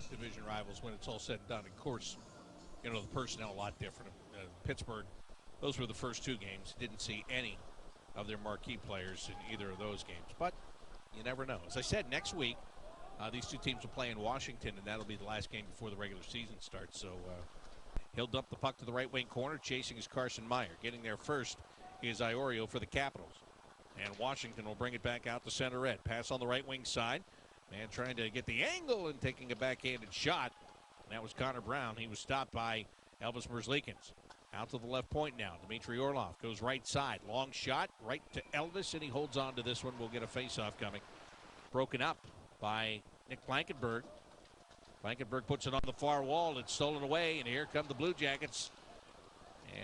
division rivals when it's all said and done. Of course, you know, the personnel a lot different. Pittsburgh, those were the first two games. Didn't see any of their marquee players in either of those games. But you never know. As I said, next week, these two teams will play in Washington, and that'll be the last game before the regular season starts. So he'll dump the puck to the right wing corner. Chasing is Carson Meier. Getting there first is Iorio for the Capitals. And Washington will bring it back out to center red. Pass on the right wing side. Man trying to get the angle and taking a backhanded shot. And that was Connor Brown. He was stopped by Elvis Merzlikins. Out to the left point now. Dmitry Orlov goes right side. Long shot right to Elvis, and he holds on to this one. We'll get a face-off coming. Broken up by Nick Blankenburg. Blankenburg puts it on the far wall. It's stolen away, and here come the Blue Jackets.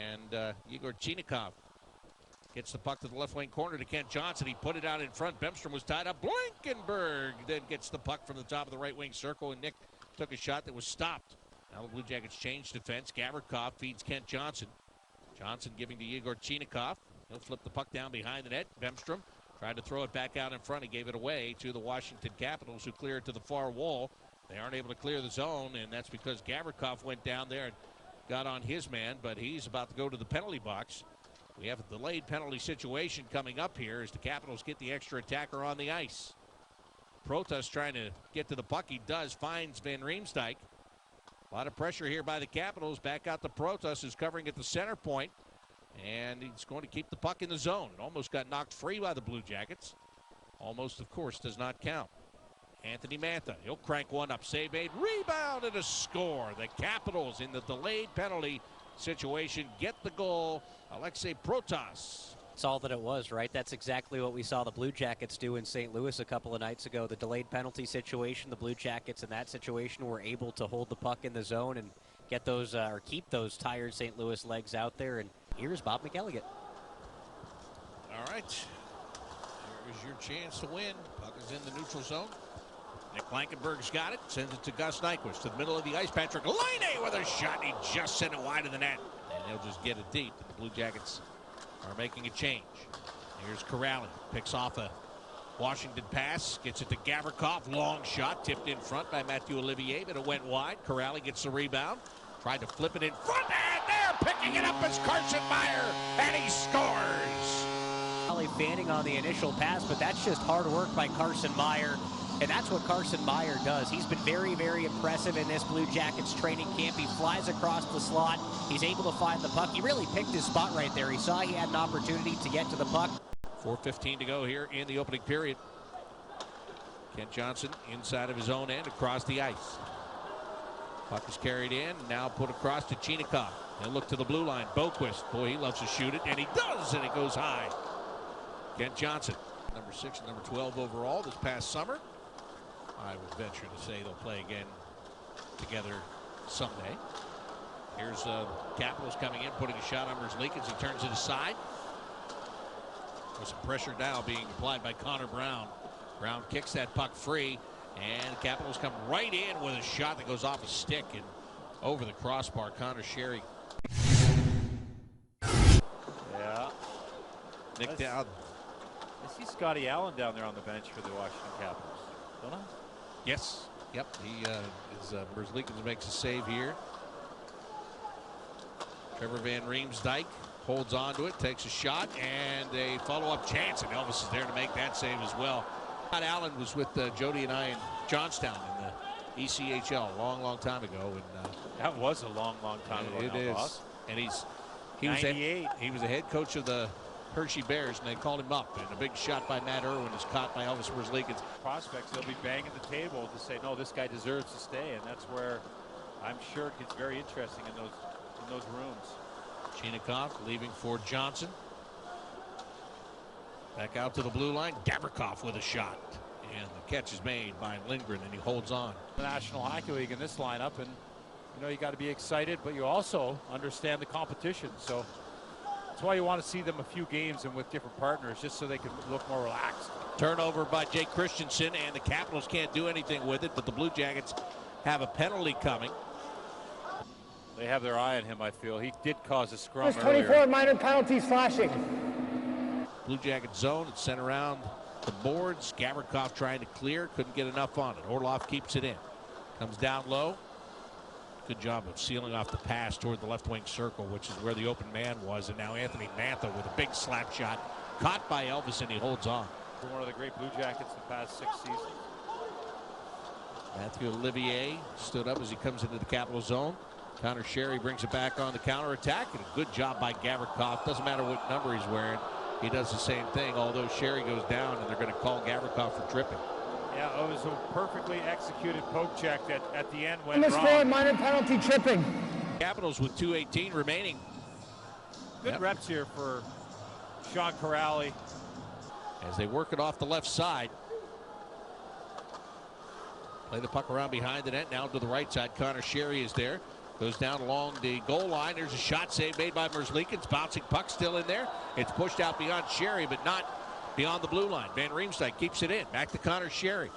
And Егор Чинахов gets the puck to the left wing corner to Kent Johnson. He put it out in front. Bemstrom was tied up. Blankenburg then gets the puck from the top of the right wing circle, and Nick took a shot that was stopped. Now the Blue Jackets change defense. Gavrikov feeds Kent Johnson. Johnson giving to Егор Чинахов. He'll flip the puck down behind the net. Bemstrom tried to throw it back out in front. He gave it away to the Washington Capitals, who clear it to the far wall. They aren't able to clear the zone, and that's because Gavrikov went down there and got on his man, but he's about to go to the penalty box. We have a delayed penalty situation coming up here as the Capitals get the extra attacker on the ice. Protas trying to get to the puck. He does, finds Van Riemsdyk. A lot of pressure here by the Capitals. Back out to Protas, who's covering at the center point. And he's going to keep the puck in the zone. It almost got knocked free by the Blue Jackets. Almost, of course, does not count. Anthony Mantha, he'll crank one up. Save made, rebound, and a score. The Capitals in the delayed penalty situation get the goal. Alexei Protas. That's all that it was, right? That's exactly what we saw the Blue Jackets do in St. Louis a couple of nights ago. The delayed penalty situation, the Blue Jackets in that situation were able to hold the puck in the zone and get those, or keep those tired St. Louis legs out there. And here's Bob McElligott. All right. Here is your chance to win. Puck is in the neutral zone. Nick Blankenburg's got it. Sends it to Gus Nyquist to the middle of the ice. Patrick Laine with a shot. He just sent it wide of the net. And he'll just get it deep. The Blue Jackets are making a change. Here's Kuraly. Picks off a Washington pass. Gets it to Gavrikov. Long shot. Tipped in front by Mэтью Oливье, but it went wide. Kuraly gets the rebound. Tried to flip it in front. And there, picking it up is Carson Meier. And he scores. Kuraly fanning on the initial pass, but that's just hard work by Carson Meier. And that's what Carson Meier does. He's been very, very impressive in this Blue Jackets training camp. He flies across the slot. He's able to find the puck. He really picked his spot right there. He saw he had an opportunity to get to the puck. 4:15 to go here in the opening period. Kent Johnson inside of his own end across the ice. Puck is carried in, now put across to Чинахов. And look to the blue line. Boquist, boy, he loves to shoot it, and he does, and it goes high. Kent Johnson, number 6 and number 12 overall this past summer. I would venture to say they'll play again together someday. Here's Capitals coming in, putting a shot on Merzlikins. He turns it aside. There's some pressure now being applied by Connor Brown. Brown kicks that puck free, and the Capitals come right in with a shot that goes off a stick and over the crossbar. Connor Sherry. Yeah. Nick down. I see Scotty Allen down there on the bench for the Washington Capitals, don't I? Yes. Yep. He Merzlikins makes a save here. Trevor Van Riemsdyk holds on to it, takes a shot, and a follow-up chance, and Elvis is there to make that save as well. Scott Allen was with Jody and I in Johnstown in the ECHL a long, long time ago. And that was a long, long time ago. It is. Boss. And he was a head coach of the Hershey Bears, and they called him up. And a big shot by Matt Irwin is caught by Elvis Merzlikins. Prospects, they'll be banging the table to say, no, this guy deserves to stay, and that's where I'm sure it gets very interesting in those rooms. Чинахов leaving for Johnson. Back out to the blue line. Gavrikov with a shot. And the catch is made by Lindgren, and he holds on. The National Hockey League in this lineup, and you know you got to be excited, but you also understand the competition. So that's why you want to see them a few games and with different partners, just so they can look more relaxed. Turnover by Jake Christensen, and the Capitals can't do anything with it, but the Blue Jackets have a penalty coming. They have their eye on him, I feel. He did cause a scrum There's 24 earlier. minor penalties flashing. Blue Jacket zone. It's sent around the boards. Gavrikov trying to clear. Couldn't get enough on it. Orlov keeps it in. Comes down low. Good job of sealing off the pass toward the left wing circle, which is where the open man was. And now Anthony Manta with a big slap shot. Caught by Elvis, and he holds on. One of the great Blue Jackets the past 6 seasons. Matthew Olivier stood up as he comes into the Capital zone. Connor Sherry brings it back on the counterattack. And a good job by Gavrikov. Doesn't matter what number he's wearing. He does the same thing, although Sherry goes down, and they're going to call Gavrikov for tripping. Yeah, it was a perfectly executed poke check that at the end went Missed wrong. minor penalty tripping. Capitals with 2:18 remaining. Good reps here for Sean Kuraly. As they work it off the left side. Play the puck around behind the net. Now to the right side. Connor Sherry is there. Goes down along the goal line. There's a shot save made by Merzlikins. Bouncing puck still in there. It's pushed out beyond Sherry, but not beyond the blue line. Van Riemsdyk keeps it in. Back to Connor Sherry.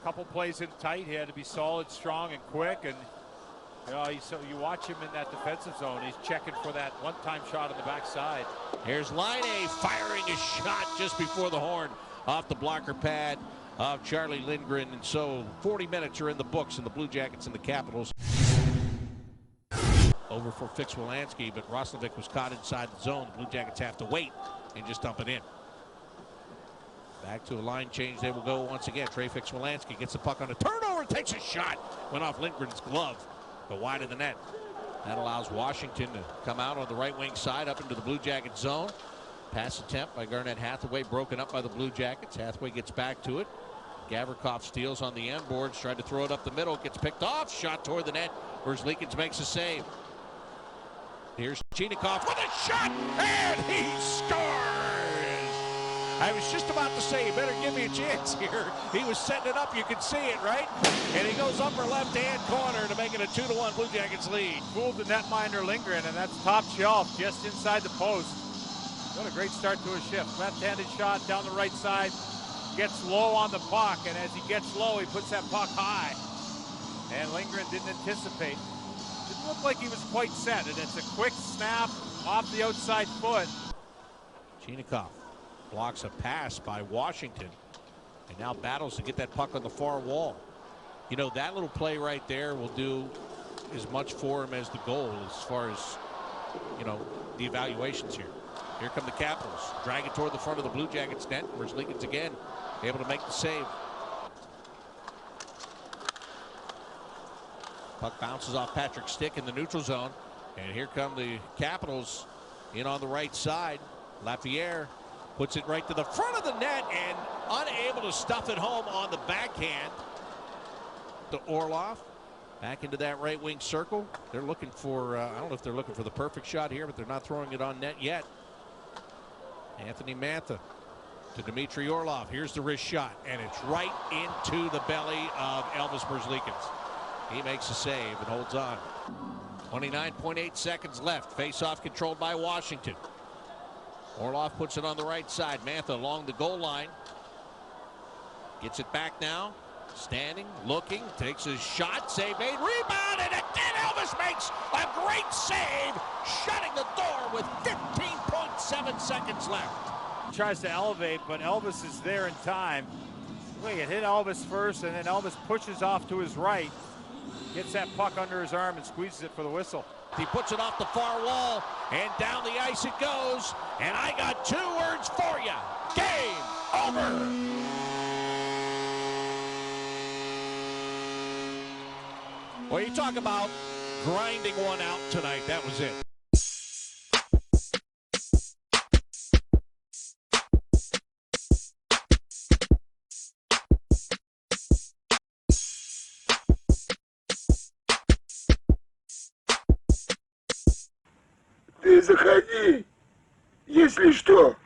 Couple plays in tight. He had to be solid, strong, and quick. And so you watch him in that defensive zone. He's checking for that one-time shot on the backside. Here's Line A firing a shot just before the horn off the blocker pad of Charlie Lindgren. And so 40 minutes are in the books in the Blue Jackets and the Capitals. Over for Fix-Wolansky, but Roslovic was caught inside the zone. The Blue Jackets have to wait and just dump it in. Back to a line change. They will go once again. Trey Fix-Wolansky gets the puck on a turnover, takes a shot. Went off Lindgren's glove, but wide of the net. That allows Washington to come out on the right wing side up into the Blue Jacket zone. Pass attempt by Garnett Hathaway, broken up by the Blue Jackets. Hathaway gets back to it. Gavrikov steals on the end boards, tried to throw it up the middle, gets picked off, shot toward the net. Merzlikins makes a save. Here's Чинахов with a shot, and he scores! I was just about to say, you better give me a chance here. He was setting it up, you can see it, right? And he goes upper left-hand corner to make it a 2-1 Blue Jackets lead. Fooled the netminder Lindgren, and that's top shelf just inside the post. What a great start to his shift. Left-handed shot down the right side. Gets low on the puck, and as he gets low, he puts that puck high. And Lindgren didn't anticipate. Didn't look like he was quite set, and it's a quick snap off the outside foot. Чинахов blocks a pass by Washington and now battles to get that puck on the far wall. You know, that little play right there will do as much for him as the goal as far as, you know, the evaluations here. Here come the Capitals. Drag it toward the front of the Blue Jackets net. Merzlikins again able to make the save. Puck bounces off Patrick's stick in the neutral zone. And here come the Capitals in on the right side. Lafayette puts it right to the front of the net and unable to stuff it home on the backhand to Orlov. Back into that right wing circle. They're looking for, I don't know if they're looking for the perfect shot here, but they're not throwing it on net yet. Anthony Manta to Dmitry Orlov. Here's the wrist shot, and it's right into the belly of Elvis Merzlikins. He makes a save and holds on. 29.8 seconds left. Face-off controlled by Washington. Orlov puts it on the right side. Mantha along the goal line. Gets it back now. Standing, looking, takes his shot. Save made, rebound, and again Elvis makes a great save, shutting the door with 15.7 seconds left. Tries to elevate, but Elvis is there in time. Wait, it hit Elvis first, and then Elvis pushes off to his right. Gets that puck under his arm and squeezes it for the whistle. He puts it off the far wall, and down the ice it goes. And I got two words for you. Game over. Well, you talk about grinding one out tonight. That was it. Ты заходи, если что.